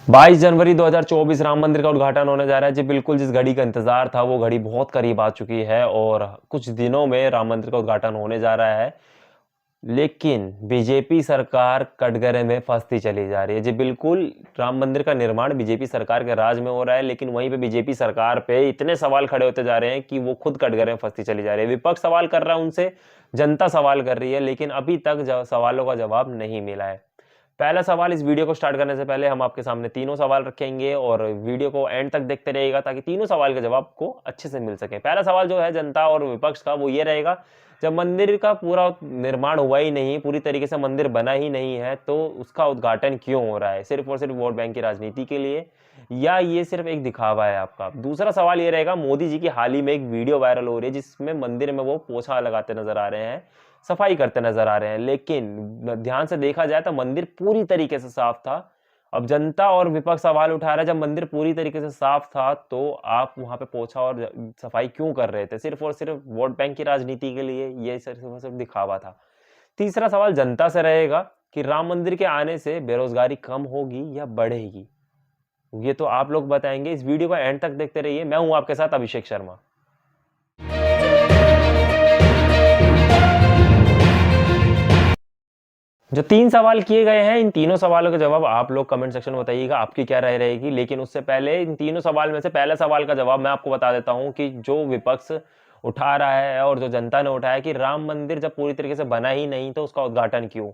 22 जनवरी 2024 राम मंदिर का उद्घाटन होने जा रहा है जी। बिल्कुल जिस घड़ी का इंतजार था वो घड़ी बहुत करीब आ चुकी है और कुछ दिनों में राम मंदिर का उद्घाटन होने जा रहा है। लेकिन बीजेपी सरकार कटघरे में फंसती चली जा रही है जी। बिल्कुल राम मंदिर का निर्माण बीजेपी सरकार के राज में हो रहा है, लेकिन वहीं पे बीजेपी सरकार पे इतने सवाल खड़े होते जा रहे हैं कि वो खुद कटघरे में फंसती चली जा रही है। विपक्ष सवाल कर रहा है उनसे, जनता सवाल कर रही है, लेकिन अभी तक सवालों का जवाब नहीं मिला है। पहला सवाल, इस वीडियो को स्टार्ट करने से पहले हम आपके सामने तीनों सवाल रखेंगे और वीडियो को एंड तक देखते रहिएगा ताकि तीनों सवाल के जवाब को अच्छे से मिल सके। पहला सवाल जो है जनता और विपक्ष का, वो ये रहेगा, जब मंदिर का पूरा निर्माण हुआ ही नहीं, पूरी तरीके से मंदिर बना ही नहीं है, तो उसका उद्घाटन क्यों हो रहा है? सिर्फ और सिर्फ वोट बैंक की राजनीति के लिए, या ये सिर्फ एक दिखावा है आपका? दूसरा सवाल ये रहेगा, मोदी जी की हाल ही में एक वीडियो वायरल हो रही है जिसमें मंदिर में वो पोछा लगाते नजर आ रहे हैं, सफाई करते नजर आ रहे हैं, लेकिन ध्यान से देखा जाए तो मंदिर पूरी तरीके से साफ था। अब जनता और विपक्ष सवाल उठा रहा है, जब मंदिर पूरी तरीके से साफ था तो आप वहां पे पोछा और सफाई क्यों कर रहे थे? सिर्फ और सिर्फ वोट बैंक की राजनीति के लिए? ये सिर्फ और सिर्फ दिखावा था। तीसरा सवाल जनता से रहेगा कि राम मंदिर के आने से बेरोजगारी कम होगी या बढ़ेगी? ये तो आप लोग बताएंगे। इस वीडियो को एंड तक देखते रहिए। मैं हूं आपके साथ अभिषेक शर्मा। जो 3 सवाल किए गए हैं, इन तीनों सवालों के जवाब आप लोग कमेंट सेक्शन में बताइएगा आपकी क्या राय रहेगी। लेकिन उससे पहले इन तीनों सवाल में से पहला सवाल का जवाब मैं आपको बता देता हूं कि जो विपक्ष उठा रहा है और जो जनता ने उठाया कि राम मंदिर जब पूरी तरीके से बना ही नहीं तो उसका उद्घाटन क्यों?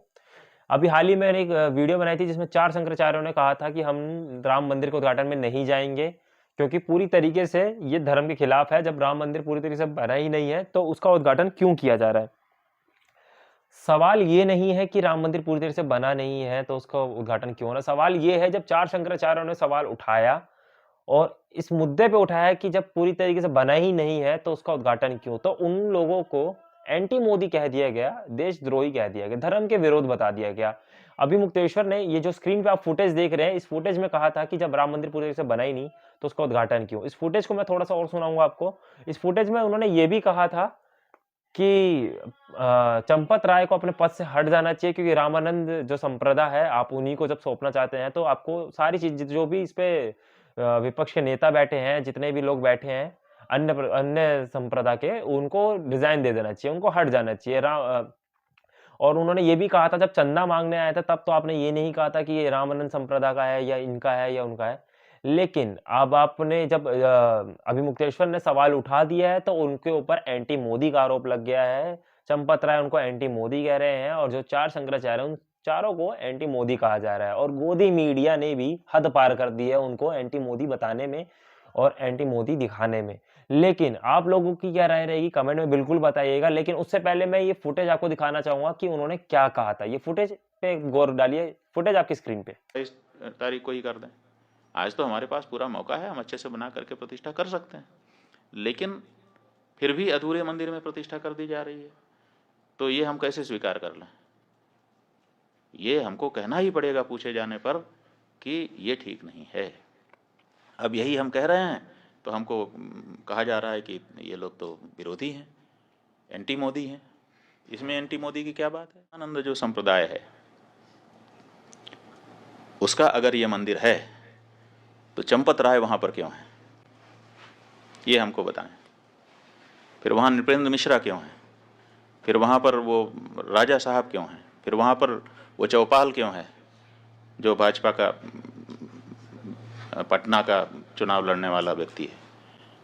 अभी हाल ही में मैंने एक वीडियो बनाई थी जिसमें 4 शंकराचार्यों ने कहा था कि हम राम मंदिर के उद्घाटन में नहीं जाएंगे क्योंकि पूरी तरीके से ये धर्म के खिलाफ है। जब राम मंदिर पूरी तरीके से बना ही नहीं है तो उसका उद्घाटन क्यों किया जा रहा है? सवाल ये नहीं है कि राम मंदिर पूरी तरह से बना नहीं है तो उसका उद्घाटन क्यों हो रहा है। सवाल ये है, जब 4 शंकराचार्यों ने सवाल उठाया और इस मुद्दे पे उठाया कि जब पूरी तरीके से बना ही नहीं है तो उसका उद्घाटन क्यों, तो उन लोगों को एंटी मोदी कह दिया गया, देशद्रोही कह दिया गया, धर्म के विरोध बता दिया गया। अभी मुक्तेश्वर ने, ये जो स्क्रीन पे आप फुटेज देख रहे हैं, इस फुटेज में कहा था कि जब राम मंदिर पूरी तरह से बना ही नहीं तो उसका उद्घाटन क्यों। इस फुटेज को मैं थोड़ा सा और सुनाऊंगा आपको। इस फुटेज में उन्होंने ये भी कहा था कि चंपत राय को अपने पद से हट जाना चाहिए क्योंकि रामानंद जो संप्रदाय है, आप उन्हीं को जब सौंपना चाहते हैं तो आपको सारी चीज, जो भी इस पे विपक्ष के नेता बैठे हैं, जितने भी लोग बैठे हैं अन्य संप्रदाय के, उनको रिजाइन दे देना चाहिए, उनको हट जाना चाहिए। और उन्होंने ये भी कहा था, जब चंदा मांगने आया था तब तो आपने ये नहीं कहा था कि ये रामानंद संप्रदाय का है या इनका है या उनका है। लेकिन अब आपने जब अभी मुक्तेश्वर ने सवाल उठा दिया है तो उनके ऊपर एंटी मोदी का आरोप लग गया है। चंपत राय उनको एंटी मोदी कह रहे हैं और जो 4 शंकराचार्य हैं उन चारों को एंटी मोदी कहा जा रहा है। और गोदी मीडिया ने भी हद पार कर दी है उनको एंटी मोदी बताने में और एंटी मोदी दिखाने में। लेकिन आप लोगों की क्या राय रहेगी कमेंट में बिल्कुल बताइएगा। लेकिन उससे पहले मैं ये फुटेज आपको दिखाना चाहूंगा कि उन्होंने क्या कहा था। ये फुटेज पे गौर डालिए, फुटेज आपकी स्क्रीन पे। इस तारीख को ही कर दें। आज तो हमारे पास पूरा मौका है, हम अच्छे से बना करके प्रतिष्ठा कर सकते हैं, लेकिन फिर भी अधूरे मंदिर में प्रतिष्ठा कर दी जा रही है, तो ये हम कैसे स्वीकार कर लें? ये हमको कहना ही पड़ेगा पूछे जाने पर कि ये ठीक नहीं है। अब यही हम कह रहे हैं तो हमको कहा जा रहा है कि ये लोग तो विरोधी हैं, एंटी मोदी हैं। इसमें एंटी मोदी की क्या बात है? आनंद जो संप्रदाय है उसका अगर ये मंदिर है तो चंपत राय वहाँ पर क्यों है, ये हमको बताएं। फिर वहाँ नृपेंद्र मिश्रा क्यों है, फिर वहाँ पर वो राजा साहब क्यों हैं, फिर वहाँ पर वो चौपाल क्यों है जो भाजपा का पटना का चुनाव लड़ने वाला व्यक्ति है,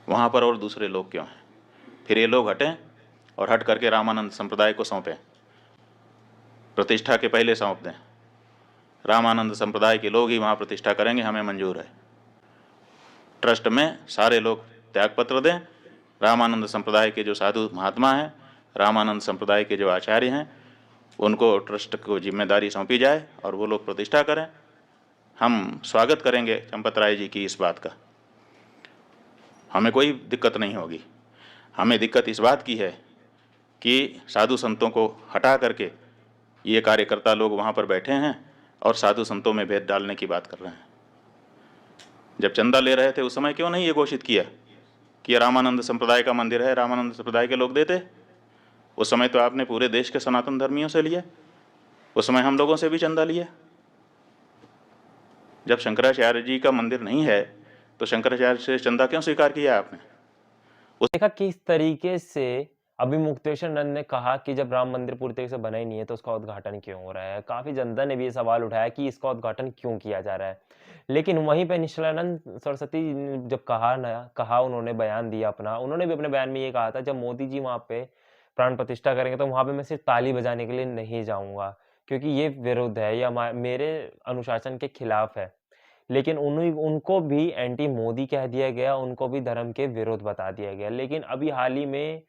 वहाँ पर और दूसरे लोग क्यों हैं? फिर ये लोग हटें और हट करके रामानंद संप्रदाय को सौंपें, प्रतिष्ठा के पहले सौंप दें। रामानंद संप्रदाय के लोग ही वहाँ प्रतिष्ठा करेंगे, हमें मंजूर है। ट्रस्ट में सारे लोग त्यागपत्र दें। रामानंद संप्रदाय के जो साधु महात्मा हैं, रामानंद संप्रदाय के जो आचार्य हैं, उनको ट्रस्ट को जिम्मेदारी सौंपी जाए और वो लोग प्रतिष्ठा करें। हम स्वागत करेंगे चंपत राय जी की इस बात का, हमें कोई दिक्कत नहीं होगी। हमें दिक्कत इस बात की है कि साधु संतों को हटा करके ये कार्यकर्ता लोग वहाँ पर बैठे हैं और साधु संतों में भेद डालने की बात कर रहे हैं। जब चंदा ले रहे थे उस समय क्यों नहीं ये घोषित किया कि ये रामानंद संप्रदाय का मंदिर है, रामानंद संप्रदाय के लोग देते? उस समय तो आपने पूरे देश के सनातन धर्मियों से लिया, उस समय हम लोगों से भी चंदा लिया। जब शंकराचार्य जी का मंदिर नहीं है तो शंकराचार्य से चंदा क्यों स्वीकार किया आपने? देखा किस तरीके से अभी मुक्तेश्वर नंद ने कहा कि जब राम मंदिर पूरी तरीके से बना ही नहीं है तो उसका उद्घाटन क्यों हो रहा है। काफी जनता ने भी ये सवाल उठाया कि इसका उद्घाटन क्यों किया जा रहा है। लेकिन वहीं पे निश्चलानंद सरस्वती ने जब कहा उन्होंने बयान दिया अपना, उन्होंने भी अपने बयान में ये कहा था जब मोदी जी वहां पे प्राण प्रतिष्ठा करेंगे तो वहां पे मैं सिर्फ ताली बजाने के लिए नहीं जाऊंगा, क्योंकि ये विरुद्ध है, या मेरे अनुशासन के खिलाफ है। लेकिन उन्हीं उनको भी एंटी मोदी कह दिया गया, उनको भी धर्म के विरोध बता दिया गया। लेकिन अभी हाल ही में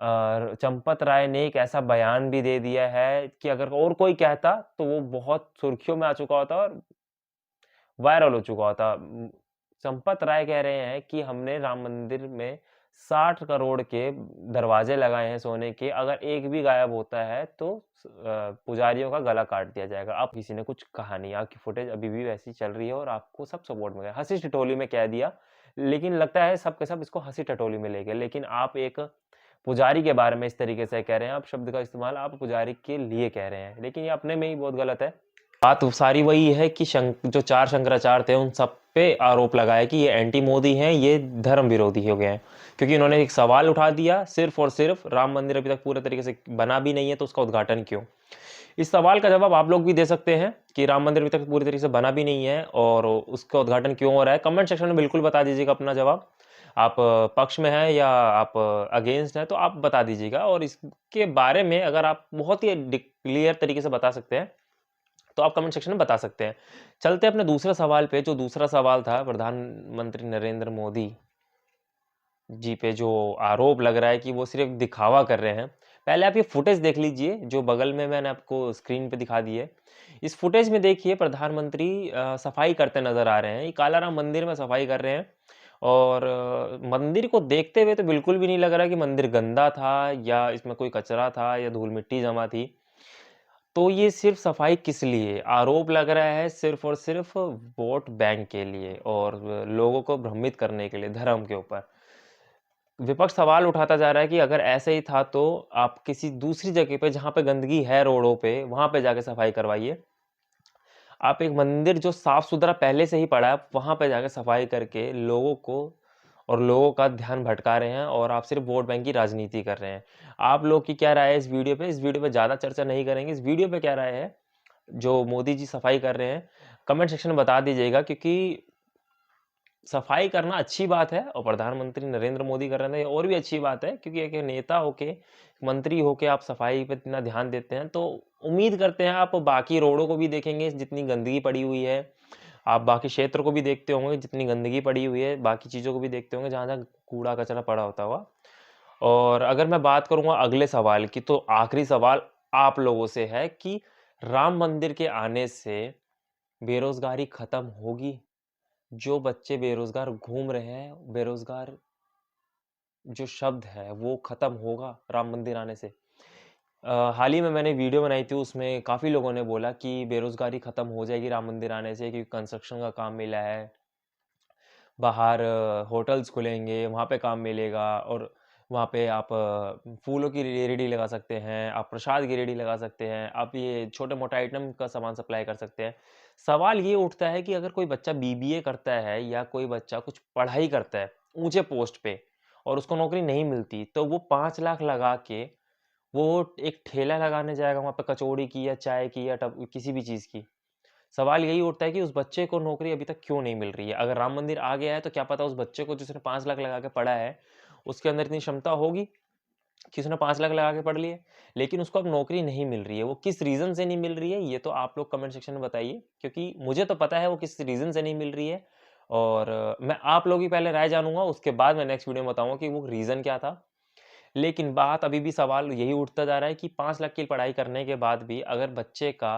चंपत राय ने एक ऐसा बयान भी दे दिया है कि अगर और कोई कहता तो वो बहुत सुर्खियों में आ चुका होता और वायरल हो चुका होता। चंपत राय कह रहे हैं कि हमने राम मंदिर में 60 करोड़ के दरवाजे लगाए हैं सोने के, अगर एक भी गायब होता है तो पुजारियों का गला काट दिया जाएगा। अब किसी ने कुछ कहा नहीं, आपकी फुटेज अभी भी वैसी चल रही है और आपको सब सपोर्ट में गए, हंसी ठिठोली में कह दिया, लेकिन लगता है सब के सब इसको हंसी ठिठोली में ले गए। लेकिन आप एक पुजारी के बारे में इस तरीके से कह रहे हैं, आप शब्द का इस्तेमाल आप पुजारी के लिए कह रहे हैं, लेकिन ये अपने में ही बहुत गलत है। बात सारी वही है कि जो 4 शंकराचार्य थे उन सब पे आरोप लगाया कि ये एंटी मोदी हैं, ये धर्म विरोधी हो गए हैं, क्योंकि इन्होंने एक सवाल उठा दिया सिर्फ और सिर्फ राम मंदिर अभी तक पूरे तरीके से बना भी नहीं है तो उसका उद्घाटन क्यों। इस सवाल का जवाब आप लोग भी दे सकते हैं कि राम मंदिर अभी तक पूरी तरीके से बना भी नहीं है और उसका उद्घाटन क्यों हो रहा है। कमेंट सेक्शन में बिल्कुल बता दीजिएगा अपना जवाब। आप पक्ष में हैं या आप अगेंस्ट हैं तो आप बता दीजिएगा, और इसके बारे में अगर आप बहुत ही क्लियर तरीके से बता सकते हैं तो आप कमेंट सेक्शन में बता सकते हैं। चलते हैं अपने दूसरे सवाल पे। जो दूसरा सवाल था प्रधानमंत्री नरेंद्र मोदी जी पे जो आरोप लग रहा है कि वो सिर्फ दिखावा कर रहे हैं। पहले आप ये फुटेज देख लीजिए जो बगल में मैंने आपको स्क्रीन पे दिखा दी है। इस फुटेज में देखिए प्रधानमंत्री सफाई करते नजर आ रहे हैं। ये कालाराम मंदिर में सफाई कर रहे हैं और मंदिर को देखते हुए तो बिल्कुल भी नहीं लग रहा कि मंदिर गंदा था या इसमें कोई कचरा था या धूल मिट्टी जमा थी। तो ये सिर्फ सफाई किस लिए? आरोप लग रहा है सिर्फ और सिर्फ वोट बैंक के लिए और लोगों को भ्रमित करने के लिए धर्म के ऊपर। विपक्ष सवाल उठाता जा रहा है कि अगर ऐसे ही था तो आप किसी दूसरी जगह पे जहाँ पे गंदगी है रोडों पे, वहाँ पे जाके सफाई करवाइए। आप एक मंदिर जो साफ-सुथरा पहले से ही पड़ा है, वहाँ पे जाके सफाई करके लोगों को और लोगों का ध्यान भटका रहे हैं और आप सिर्फ वोट बैंक की राजनीति कर रहे हैं। आप लोग की क्या राय है इस वीडियो पे? इस वीडियो पे ज़्यादा चर्चा नहीं करेंगे। इस वीडियो पे क्या राय है? जो मोदी जी सफाई कर रहे हैं, कमेंट सेक्शन में बता दीजिएगा, क्योंकि सफाई करना अच्छी बात है और प्रधानमंत्री नरेंद्र मोदी कर रहे हैं और भी अच्छी बात है, क्योंकि एक नेता होके, मंत्री होके आप सफाई पे इतना ध्यान देते हैं तो उम्मीद करते हैं आप बाकी रोडों को भी देखेंगे जितनी गंदगी पड़ी हुई है। आप बाकी क्षेत्र को भी देखते होंगे जितनी गंदगी पड़ी हुई है, बाकी चीज़ों को भी देखते होंगे जहाँ-जहाँ कूड़ा कचरा पड़ा होता होगा। और अगर मैं बात करूँगा अगले सवाल की, तो आखिरी सवाल आप लोगों से है कि राम मंदिर के आने से बेरोज़गारी खत्म होगी? जो बच्चे बेरोज़गार घूम रहे हैं, बेरोज़गार जो शब्द है वो ख़त्म होगा राम मंदिर आने से? हाल ही में मैंने वीडियो बनाई थी, उसमें काफ़ी लोगों ने बोला कि बेरोज़गारी ख़त्म हो जाएगी राम मंदिर आने से, क्योंकि कंस्ट्रक्शन का काम मिला है। बाहर होटल्स खुलेंगे, वहाँ पे काम मिलेगा और वहाँ पे आप फूलों की रेहड़ी लगा सकते हैं, आप प्रसाद की रेहड़ी लगा सकते हैं, आप ये छोटे-मोटे आइटम का सामान सप्लाई कर सकते हैं। सवाल ये उठता है कि अगर कोई बच्चा बीबीए करता है या कोई बच्चा कुछ पढ़ाई करता है ऊँचे पोस्ट पे और उसको नौकरी नहीं मिलती, तो वो 5 लाख लगा के वो एक ठेला लगाने जाएगा वहाँ पे कचौड़ी की या चाय की या किसी भी चीज़ की। सवाल यही उठता है कि उस बच्चे को नौकरी अभी तक क्यों नहीं मिल रही है? अगर राम मंदिर आ गया है तो क्या पता उस बच्चे को जिसने 5 लाख लगा के पढ़ा है, उसके अंदर इतनी क्षमता होगी कि उसने 5 लाख लगा के पढ़ लिए, लेकिन उसको अब नौकरी नहीं मिल रही है। वो किस रीज़न से नहीं मिल रही है, ये तो आप लोग कमेंट सेक्शन में बताइए, क्योंकि मुझे तो पता है वो किस रीज़न से नहीं मिल रही है और मैं आप लोगों की पहले राय जानूँगा, उसके बाद मैं नेक्स्ट वीडियो में बताऊँगा कि वो रीज़न क्या था। लेकिन बात अभी भी सवाल यही उठता जा रहा है कि 5 लाख की पढ़ाई करने के बाद भी अगर बच्चे का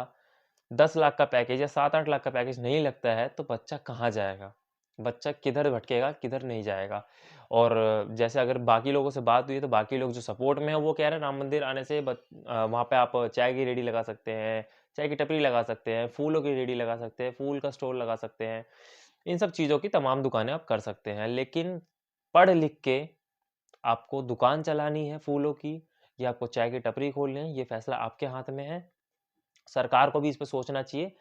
10 लाख का पैकेज या 7-8 लाख का पैकेज नहीं लगता है, तो बच्चा कहाँ जाएगा? बच्चा किधर भटकेगा, किधर नहीं जाएगा? और जैसे अगर बाकी लोगों से बात हुई है, तो बाकी लोग जो सपोर्ट में हैं, वो कह रहे हैं राम मंदिर आने से वहाँ पे आप चाय की रेहड़ी लगा सकते हैं, चाय की टपरी लगा सकते हैं, फूलों की रेहड़ी लगा सकते हैं, फूल का स्टॉल लगा सकते हैं। इन सब चीज़ों की तमाम दुकानें आप कर सकते हैं। लेकिन पढ़ लिख के आपको दुकान चलानी है फूलों की या आपको चाय की टपरी खोलनी है, ये फैसला आपके हाथ में है। सरकार को भी इस पे सोचना चाहिए।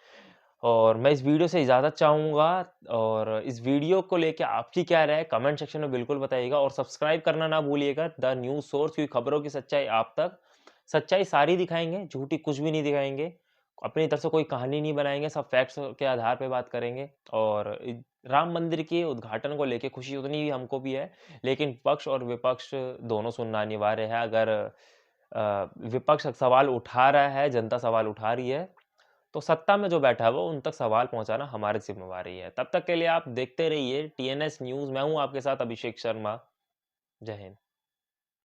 और मैं इस वीडियो से इजाज़त चाहूँगा और इस वीडियो को लेके आपकी क्या राय है कमेंट सेक्शन में बिल्कुल बताइएगा और सब्सक्राइब करना ना भूलिएगा द न्यूज़ सोर्स क्योंकि खबरों की सच्चाई आप तक सच्चाई सारी दिखाएँगे, झूठी कुछ भी नहीं दिखाएँगे। अपनी तरफ से कोई कहानी नहीं बनाएँगे, सब फैक्ट्स के आधार पे बात करेंगे और राम मंदिर के उद्घाटन को लेके खुशी उतनी ही हमको भी है, लेकिन पक्ष और विपक्ष दोनों सुनना अनिवार्य है। अगर विपक्ष सवाल उठा रहा है, जनता सवाल उठा रही है, तो सत्ता में जो बैठा है वो उन तक सवाल पहुँचाना हमारी ज़िम्मेवारी है। तब तक के लिए आप देखते रहिए टीएनएस न्यूज़। मैं हूँ आपके साथ अभिषेक शर्मा। जय हिंद।